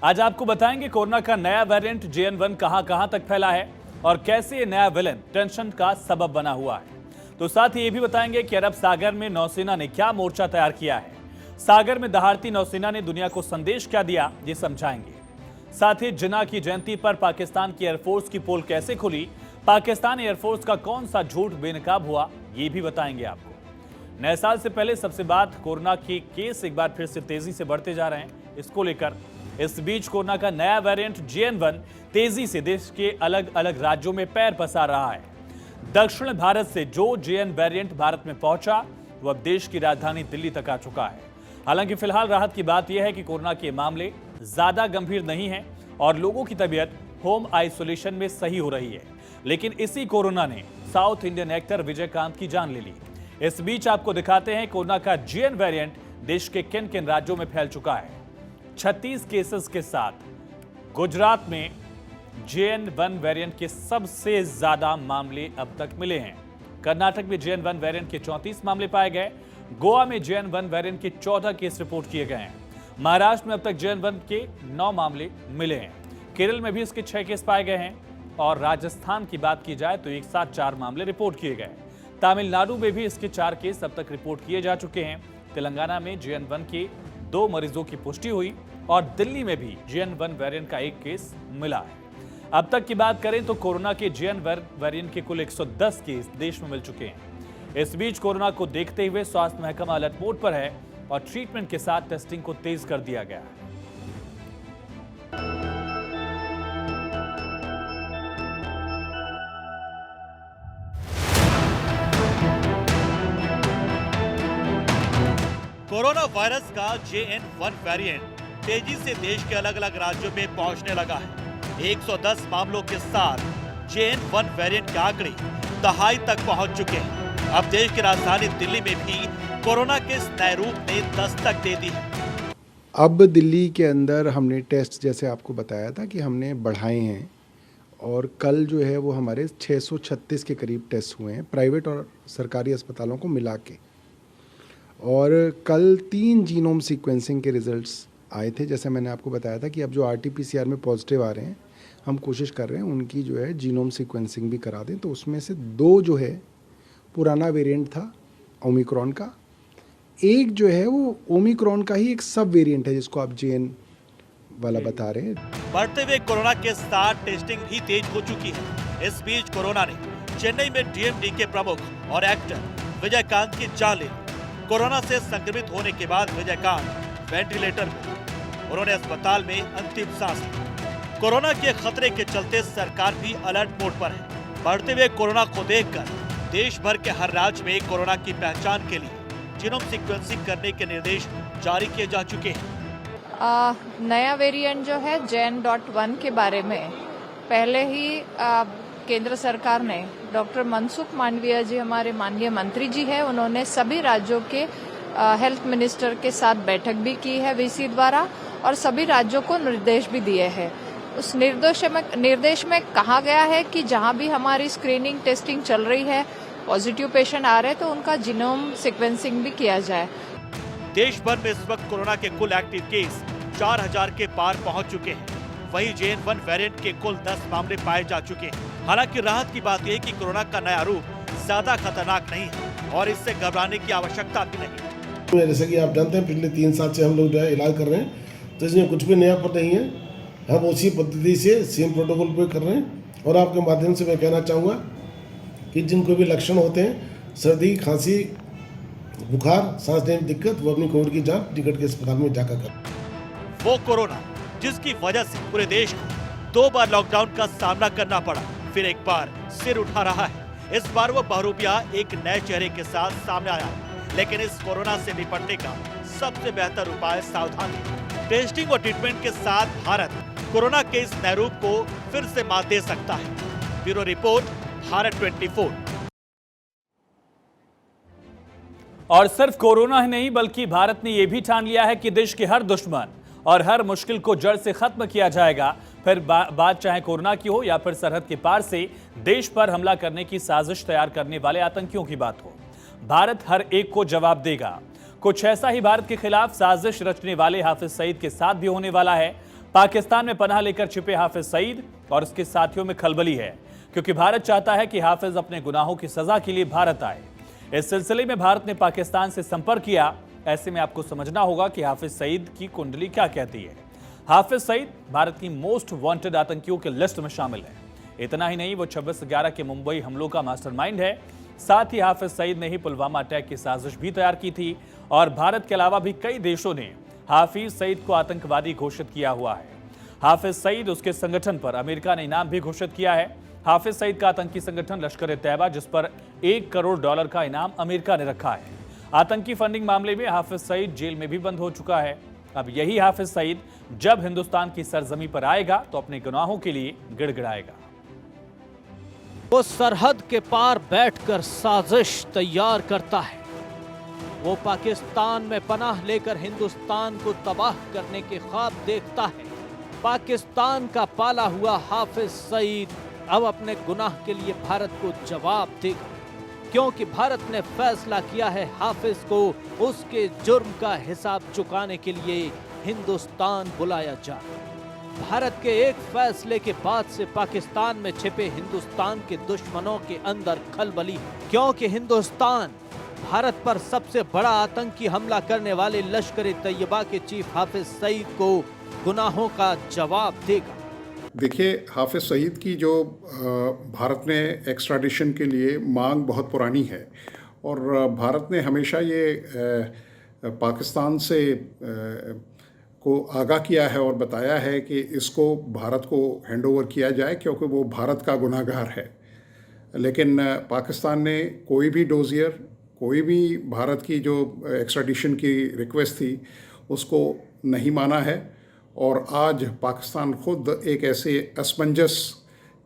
आज आपको बताएंगे कोरोना का नया वेरिएंट JN1 कहां तक फैला है और कैसे ये नया विलेन टेंशन का सबब बना हुआ है। तो साथ ही ये भी बताएंगे कि अरब सागर में नौसेना ने क्या मोर्चा तैयार किया है। सागर में दहाड़ती नौसेना ने दुनिया को संदेश क्या दिया, ये समझाएंगे। साथ ही जिन्ना की जयंती पर पाकिस्तान की एयरफोर्स की पोल कैसे खुली, पाकिस्तान एयरफोर्स का कौन सा झूठ बेनकाब हुआ, ये भी बताएंगे आपको। नए साल से पहले सबसे बात कोरोना के केस एक बार फिर से तेजी से बढ़ते जा रहे हैं, इसको लेकर इस बीच कोरोना का नया वेरिएंट JN1 तेजी से देश के अलग अलग राज्यों में पैर पसार रहा है। दक्षिण भारत से जो JN वेरिएंट भारत में पहुंचा वो अब देश की राजधानी दिल्ली तक आ चुका है। हालांकि फिलहाल राहत की बात यह है कि कोरोना के मामले ज्यादा गंभीर नहीं हैं और लोगों की तबीयत होम आइसोलेशन में सही हो रही है। लेकिन इसी कोरोना ने साउथ इंडियन एक्टर विजयकांत की जान ले ली। इस बीच आपको दिखाते हैं कोरोना का JN वेरिएंट देश के किन किन राज्यों में फैल चुका है। 36 केसेस के साथ गुजरात में JN1 वेरिएंट के सबसे ज्यादा मामले अब तक मिले हैं। कर्नाटक में JN1 वेरिएंट के 34 मामले पाए गए। गोवा में JN1 वेरिएंट के 14 केस रिपोर्ट किए गए हैं। महाराष्ट्र में अब तक JN1 के 9 मामले मिले हैं। केरल में भी इसके 6 केस पाए गए हैं और राजस्थान की बात की जाए तो एक साथ 4 मामले रिपोर्ट किए गए। तमिलनाडु में भी इसके 4 केस अब तक रिपोर्ट किए जा चुके हैं। तेलंगाना में JN1 के 2 मरीजों की पुष्टि हुई और दिल्ली में भी JN1 वेरिएंट का 1 केस मिला है। अब तक की बात करें तो कोरोना के JN वेरिएंट के कुल 110 केस देश में मिल चुके हैं। इस बीच कोरोना को देखते हुए स्वास्थ्य महकमा अलर्ट मोड पर है और ट्रीटमेंट के साथ टेस्टिंग को तेज कर दिया गया है। कोरोना वायरस का JN1 वेरिएंट तेजी से देश के अलग अलग राज्यों में पहुंचने लगा है। 110 मामलों के साथ JN1 वेरिएंट के आंकड़े दहाई तक पहुंच चुके हैं। अब देश की राजधानी दिल्ली में भी कोरोना के इस नए रूप ने दस्तक दे दी है। अब दिल्ली के अंदर हमने टेस्ट, जैसे आपको बताया था कि हमने बढ़ाए हैं और कल जो है वो हमारे 636 के करीब टेस्ट हुए हैं प्राइवेट और सरकारी अस्पतालों को मिला के। और कल 3 जीनोम सीक्वेंसिंग के रिजल्ट्स आए थे। जैसे मैंने आपको बताया था कि अब जो RT-PCR में पॉजिटिव आ रहे हैं, हम कोशिश कर रहे हैं उनकी जो है जीनोम सीक्वेंसिंग भी करा दें। तो उसमें से 2 जो है पुराना वेरिएंट था ओमिक्रॉन का, एक जो है वो ओमिक्रॉन का ही एक सब वेरिएंट है जिसको आप JN वाला बता रहे हैं। बढ़ते हुए कोरोना के साथ टेस्टिंग भी तेज हो चुकी है। इस बीच कोरोना ने चेन्नई में DMD के प्रमुख और एक्टर विजयकांत की जान ले ली। कोरोना से संक्रमित होने के बाद विजयकांत वेंटिलेटर पर, उन्होंने अस्पताल में अंतिम सांस ली। कोरोना के खतरे के चलते सरकार भी अलर्ट मोड पर है। बढ़ते हुए कोरोना को देखकर देश भर के हर राज्य में कोरोना की पहचान के लिए जीनोम सीक्वेंसिंग करने के निर्देश जारी किए जा चुके हैं। नया वेरिएंट जो है JN.1 के बारे में पहले ही केंद्र सरकार ने डॉक्टर मनसुख मांडविया जी, हमारे माननीय मंत्री जी है, उन्होंने सभी राज्यों के हेल्थ मिनिस्टर के साथ बैठक भी की है VC द्वारा और सभी राज्यों को निर्देश भी दिए हैं। उस निर्देश में कहा गया है कि जहां भी हमारी स्क्रीनिंग टेस्टिंग चल रही है, पॉजिटिव पेशेंट आ रहे हैं तो उनका जीनोम सीक्वेंसिंग भी किया जाए। देश भर में इस वक्त कोरोना के कुल एक्टिव केस 4000 के पार पहुंच चुके हैं। वहीं JN1 वेरिएंट के कुल 10 मामले पाए जा चुके हैं। हालांकि राहत की बात यह कि कोरोना का नया रूप ज्यादा खतरनाक नहीं है और इससे घबराने की आवश्यकता भी नहीं। जैसे कि आप जानते हैं पिछले 3 साल से हम लोग जो है इलाज कर रहे हैं, तो इसमें कुछ भी नया पता नहीं है। हम उसी पद्धति से सेम प्रोटोकॉल पे कर रहे हैं। और आपके माध्यम से मैं कहना चाहूँगा कि जिनको भी लक्षण होते हैं, सर्दी, खांसी, बुखार, सांस लेने में दिक्कत, वो अपनी कोविड की जांच निकट के अस्पताल में जाकर कर। वो कोरोना जिसकी वजह से पूरे देश को 2 बार लॉकडाउन का सामना करना पड़ा, फिर एक बार सिर उठा रहा है। इस बार वो बहरूपिया एक नए चेहरे के साथ सामने आया। लेकिन इस कोरोना से निपटने का सबसे बेहतर उपाय सावधानी। टेस्टिंग और ट्रीटमेंट के साथ भारत कोरोना के इस नए रूप को फिर से मात दे सकता है। Bureau report, Bharat 24। और सिर्फ कोरोना ही नहीं बल्कि भारत ने यह भी ठान लिया है कि देश के हर दुश्मन और हर मुश्किल को जड़ से खत्म किया जाएगा। फिर बात चाहे कोरोना की हो या फिर सरहद के पार से देश पर हमला करने की साजिश तैयार करने वाले आतंकियों की बात हो, भारत हर एक को जवाब देगा। कुछ ऐसा ही भारत के खिलाफ साजिश रचने वाले हाफिज सईद के साथ भी होने वाला है। पाकिस्तान में पनाह लेकर छिपे हाफिज सईद और उसके साथियों में खलबली है, क्योंकि भारत चाहता है कि हाफिज अपने गुनाहों की सजा के लिए भारत आए। इस सिलसिले में भारत ने पाकिस्तान से संपर्क किया। ऐसे में आपको समझना होगा कि हाफिज सईद की कुंडली क्या कहती है। हाफिज सईद भारत की मोस्ट वांटेड आतंकियों की लिस्ट में शामिल है। इतना ही नहीं, वो 26/11 के मुंबई हमलों का मास्टरमाइंड है। साथ ही हाफिज सईद ने ही पुलवामा अटैक की साजिश भी तैयार की थी और भारत के अलावा भी कई देशों ने हाफिज सईद को आतंकवादी घोषित किया हुआ है। हाफिज सईद उसके संगठन पर अमेरिका ने इनाम भी घोषित किया है। हाफिज सईद का आतंकी संगठन लश्कर-ए-तैयबा, जिस पर $1 करोड़ का इनाम अमेरिका ने रखा है। आतंकी फंडिंग मामले में हाफिज सईद जेल में भी बंद हो चुका है। अब यही हाफिज सईद जब हिंदुस्तान की सरजमी पर आएगा तो अपने गुनाहों के लिए गिड़गिड़ाएगा। वो सरहद के पार बैठकर साजिश तैयार करता है। वो पाकिस्तान में पनाह लेकर हिंदुस्तान को तबाह करने के ख्वाब देखता है। पाकिस्तान का पाला हुआ हाफिज सईद अब अपने गुनाह के लिए भारत को जवाब देगा, क्योंकि भारत ने फैसला किया है हाफिज को उसके जुर्म का हिसाब चुकाने के लिए हिंदुस्तान बुलाया जाए। भारत के एक फैसले के बाद से पाकिस्तान में छिपे हिंदुस्तान के दुश्मनों के अंदर खलबली, क्योंकि हिंदुस्तान भारत पर सबसे बड़ा आतंकी हमला करने वाले लश्कर-ए-तैयबा के चीफ हाफिज सईद को गुनाहों का जवाब देगा। देखिए, हाफिज सईद की जो भारत ने एक्स्ट्राडिशन के लिए मांग बहुत पुरानी है और भारत ने हमेशा ये पाकिस्तान से को आगाह किया है और बताया है कि इसको भारत को हैंडओवर किया जाए, क्योंकि वो भारत का गुनाहगार है। लेकिन पाकिस्तान ने कोई भी डोजियर, कोई भी भारत की जो एक्स्ट्राडिशन की रिक्वेस्ट थी उसको नहीं माना है और आज पाकिस्तान खुद एक ऐसे असमंजस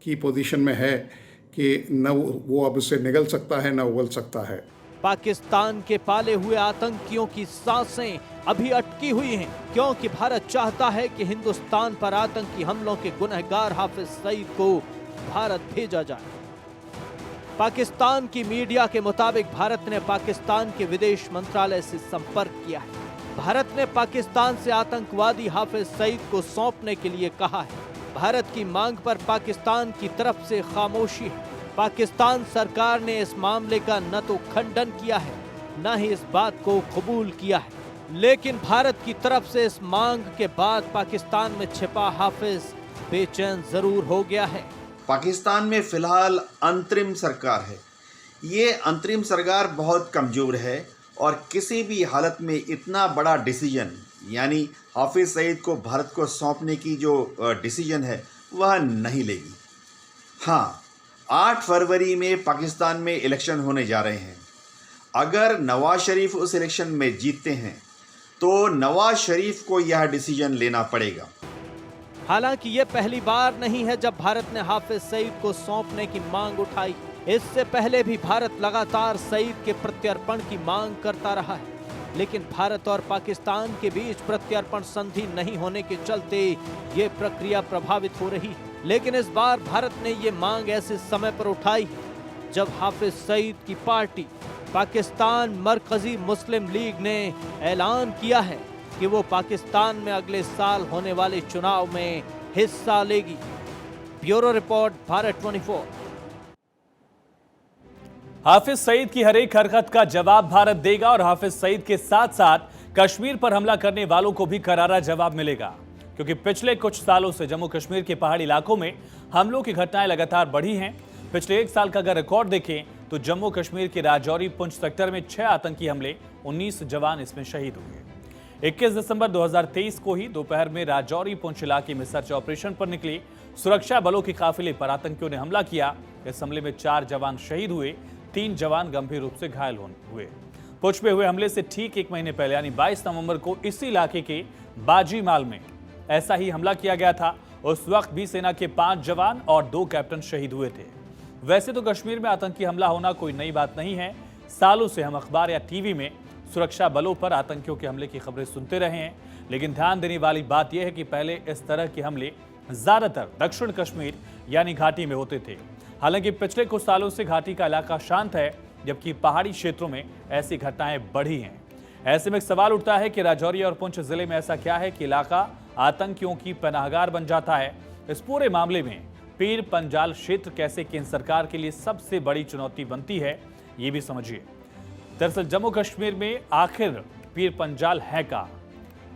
की पोजीशन में है कि न वो अब उससे निकल सकता है न उगल सकता है। पाकिस्तान के पाले हुए आतंकियों की सांसें अभी अटकी हुई हैं, क्योंकि भारत चाहता है कि हिंदुस्तान पर आतंकी हमलों के गुनहगार हाफिज सईद को भारत भेजा जाए। पाकिस्तान की मीडिया के मुताबिक भारत ने पाकिस्तान के विदेश मंत्रालय से संपर्क किया है। भारत ने पाकिस्तान से आतंकवादी हाफिज सईद को सौंपने के लिए कहा है। भारत की मांग पर पाकिस्तान की तरफ से खामोशी है। पाकिस्तान सरकार ने इस मामले का न तो खंडन किया है, न ही इस बात को कबूल किया है। लेकिन भारत की तरफ से इस मांग के बाद पाकिस्तान में छिपा हाफिज बेचैन जरूर हो गया है। पाकिस्तान में फिलहाल अंतरिम सरकार है। ये अंतरिम सरकार बहुत कमजोर है और किसी भी हालत में इतना बड़ा डिसीजन, यानी हाफिज सईद को भारत को सौंपने की जो डिसीजन है वह नहीं लेगी। हाँ, 8 फरवरी में पाकिस्तान में इलेक्शन होने जा रहे हैं। अगर नवाज शरीफ उस इलेक्शन में जीतते हैं तो नवाज शरीफ को यह डिसीजन लेना पड़ेगा। हालांकि ये पहली बार नहीं है जब भारत ने हाफिज सईद को सौंपने की मांग उठाई। इससे पहले भी भारत लगातार सईद के प्रत्यर्पण की मांग करता रहा है, लेकिन भारत और पाकिस्तान के बीच प्रत्यर्पण संधि नहीं होने के चलते ये प्रक्रिया प्रभावित हो रही है। लेकिन इस बार भारत ने ये मांग ऐसे समय पर उठाई जब हाफिज सईद की पार्टी पाकिस्तान मरकजी मुस्लिम लीग ने ऐलान किया है कि वो पाकिस्तान में अगले साल होने वाले चुनाव में हिस्सा लेगी। Bureau report, Bharat 24। हाफिज सईद की हर एक हरकत का जवाब भारत देगा और हाफिज सईद के साथ साथ कश्मीर पर हमला करने वालों को भी करारा जवाब मिलेगा, क्योंकि पिछले कुछ सालों से जम्मू कश्मीर के पहाड़ी इलाकों में हमलों की घटनाएं लगातार बढ़ी हैं। पिछले 1 साल का अगर रिकॉर्ड देखें तो जम्मू कश्मीर के राजौरी पुंछ सेक्टर में 6 आतंकी हमले, 19 जवान इसमें शहीद हुए। 21 दिसंबर 2023 को ही दोपहर में राजौरी पुंछ इलाके में सर्च ऑपरेशन पर निकले सुरक्षा बलों के काफिले पर आतंकियों ने हमला किया। इस हमले में 4 जवान शहीद हुए, 3 जवान गंभीर रूप से घायल हुए। पुंछ में हुए हमले से ठीक 1 महीने पहले यानी 22 नवंबर को इसी इलाके के बाजीमाल में ऐसा ही हमला किया गया था। उस वक्त भी सेना के 5 जवान और 2 कैप्टन शहीद हुए थे। वैसे तो कश्मीर में आतंकी हमला होना कोई नई बात नहीं है। सालों से हम अखबार या टीवी में सुरक्षा बलों पर आतंकियों के हमले की खबरें सुनते रहे हैं, लेकिन ध्यान देने वाली बात यह है कि पहले इस तरह के हमले ज्यादातर दक्षिण कश्मीर यानी घाटी में होते थे। हालांकि पिछले कुछ सालों से घाटी का इलाका शांत है, जबकि पहाड़ी क्षेत्रों में ऐसी घटनाएं बढ़ी हैं। ऐसे में एक सवाल उठता है कि राजौरी और पुंछ जिले में ऐसा क्या है कि इलाका आतंकियों की पनाहगार बन जाता है। इस पूरे मामले में पीर पंजाल क्षेत्र कैसे केंद्र सरकार के लिए सबसे बड़ी चुनौती बनती है, ये भी समझिए। दरअसल जम्मू कश्मीर में आखिर पीर पंजाल है कहां?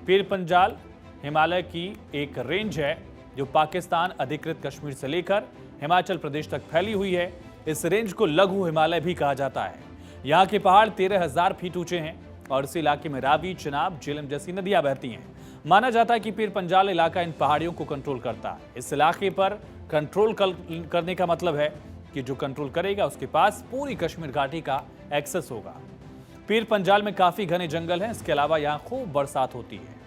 पीर पंजाल हिमालय की एक रेंज है जो पाकिस्तान अधिकृत कश्मीर से लेकर हिमाचल प्रदेश तक फैली हुई है। इस रेंज को लघु हिमालय भी कहा जाता है। यहाँ के पहाड़ 13,000 फीट ऊंचे हैं और इस इलाके में रावी, चिनाब, झेलम जैसी नदियां बहती हैं। माना जाता है कि पीर पंजाल इलाका इन पहाड़ियों को कंट्रोल करता है। इस इलाके पर कंट्रोल करने का मतलब है कि जो कंट्रोल करेगा उसके पास पूरी कश्मीर घाटी का एक्सेस होगा। पीर पंजाल में काफी घने जंगल हैं। इसके अलावा यहाँ खूब बरसात होती है।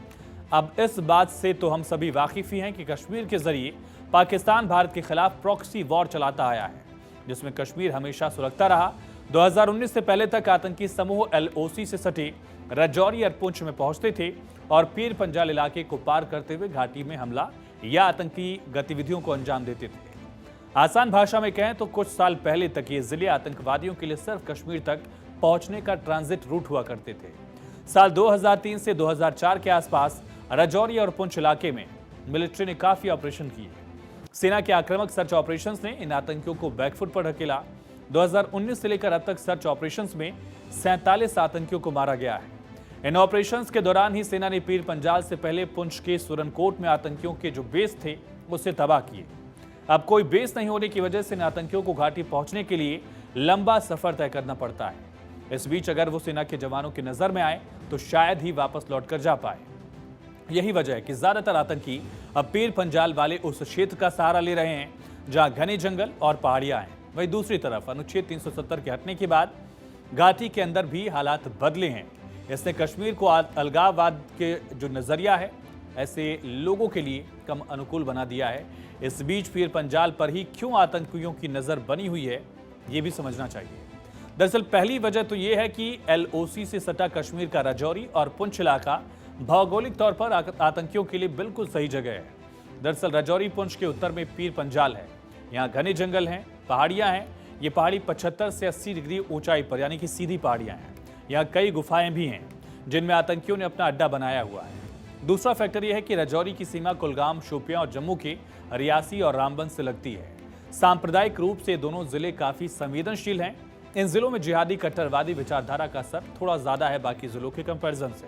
अब इस बात से तो हम सभी वाकिफ ही हैं कि कश्मीर के जरिए पाकिस्तान भारत के खिलाफ प्रॉक्सी वॉर चलाता आया है, जिसमें कश्मीर हमेशा सुलगता रहा। 2019 से पहले तक आतंकी समूह LOC से सटे राजौरी और पुंछ में पहुंचते थे और पीर पंजाल इलाके को पार करते हुए घाटी में हमला या आतंकी गतिविधियों को अंजाम देते थे। आसान भाषा में कहें तो कुछ साल पहले तक ये जिले आतंकवादियों के लिए सिर्फ कश्मीर तक पहुंचने का ट्रांजिट रूट हुआ करते थे। साल 2003 से 2004 के आसपास राजौरी और पुंछ इलाके में मिलिट्री ने काफी ऑपरेशन किए। सेना के आक्रामक सर्च ऑपरेशंस ने इन आतंकियों को बैकफुट पर ढकेला। 2019 से लेकर अब तक सर्च ऑपरेशंस में 47 आतंकियों को मारा गया है। इन ऑपरेशंस के दौरान ही सेना ने पीर पंजाल से पहले पुंछ के सुरनकोट में आतंकियों के जो बेस थे उसे तबाह किए। अब कोई बेस नहीं होने की वजह से इन आतंकियों को घाटी पहुंचने के लिए लंबा सफर तय करना पड़ता है। इस बीच अगर वो सेना के जवानों की नजर में आए तो शायद ही वापस लौटकर जा पाए। यही वजह है कि ज्यादातर आतंकी अब पीर पंजाल वाले उस क्षेत्र का सहारा ले रहे हैं जहां घने जंगल और पहाड़ियां हैं। वहीं दूसरी तरफ अनुच्छेद 370 के हटने के बाद घाटी के अंदर भी हालात बदले हैं। इसने कश्मीर को अलगाववाद के जो नजरिया है ऐसे लोगों के लिए कम अनुकूल बना दिया है। इस बीच पीर पंजाल पर ही क्यों आतंकियों की नजर बनी हुई है, ये भी समझना चाहिए। दरअसल पहली वजह तो यह है कि LOC से सटा कश्मीर का राजौरी और पुंछ इलाका भौगोलिक तौर पर आतंकियों के लिए बिल्कुल सही जगह है। दरअसल राजौरी पुंछ के उत्तर में पीर पंजाल है। यहाँ घने जंगल हैं, पहाड़ियाँ हैं। ये पहाड़ी 75 से 80 डिग्री ऊंचाई पर यानी कि सीधी पहाड़ियाँ हैं। यहाँ कई गुफाएं भी हैं जिनमें आतंकियों ने अपना अड्डा बनाया हुआ है। दूसरा फैक्टर यह है कि राजौरी की सीमा कुलगाम, शोपियां और जम्मू के रियासी और रामबन से लगती है। सांप्रदायिक रूप से दोनों जिले काफी संवेदनशील हैं। इन जिलों में जिहादी कट्टरवादी विचारधारा का असर थोड़ा ज्यादा है बाकी जिलों के कंपैरिजन से,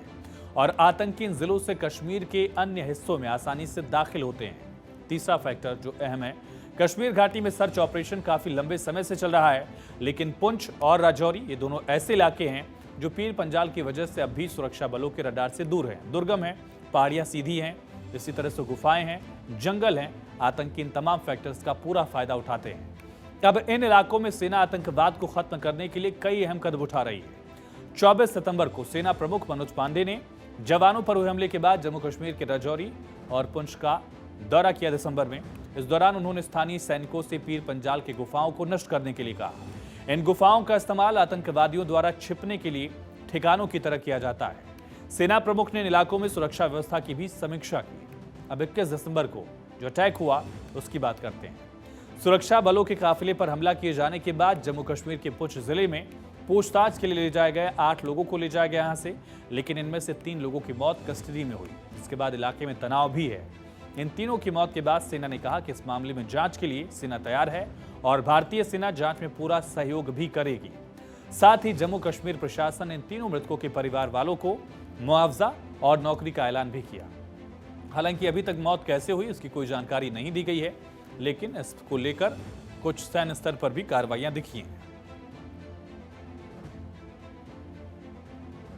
और आतंकी इन जिलों से कश्मीर के अन्य हिस्सों में आसानी से दाखिल होते हैं। तीसरा फैक्टर जो अहम है, कश्मीर घाटी में सर्च ऑपरेशन काफी लंबे समय से चल रहा है, लेकिन पुंछ और राजौरी ये दोनों ऐसे इलाके हैं जो पीर पंजाल की वजह से अब भी सुरक्षा बलों के रडार से दूर हैं। दुर्गम है, पहाड़ियां सीधी हैं, इसी तरह से गुफाएं हैं, जंगल हैं। आतंकी इन तमाम फैक्टर्स का पूरा फायदा उठाते हैं। अब इन इलाकों में सेना आतंकवाद को खत्म करने के लिए कई अहम कदम उठा रही है। 24 सितंबर को सेना प्रमुख मनोज पांडे ने जवानों पर हुए हमले के बाद जम्मू कश्मीर के राजौरी और पुंछ का दौरा किया दिसंबर में। इस दौरान उन्होंने स्थानीय सैनिकों से पीर पंजाल की गुफाओं को नष्ट करने के लिए कहा। इन गुफाओं का इस्तेमाल आतंकवादियों द्वारा छिपने के लिए ठिकानों की तरह किया जाता है। सेना प्रमुख ने इन इलाकों में सुरक्षा व्यवस्था की भी समीक्षा की। अब 21 दिसंबर को जो अटैक हुआ उसकी बात करते हैं। सुरक्षा बलों के काफिले पर हमला किए जाने के बाद जम्मू कश्मीर के पुंछ जिले में पूछताछ के लिए ले जाए गए 8 लोगों को ले जाया गया यहाँ से, लेकिन इनमें से 3 लोगों की मौत कस्टडी में हुई। इसके बाद इलाके में तनाव भी है। इन तीनों की मौत के बाद सेना ने कहा कि इस मामले में जांच के लिए सेना तैयार है और भारतीय सेना जांच में पूरा सहयोग भी करेगी। साथ ही जम्मू कश्मीर प्रशासन ने इन तीनों मृतकों के परिवार वालों को मुआवजा और नौकरी का ऐलान भी किया। हालांकि अभी तक मौत कैसे हुई इसकी कोई जानकारी नहीं दी गई है, लेकिन इसको लेकर कुछ सैन्य स्तर पर भी कार्रवाइयां दिखी हैं।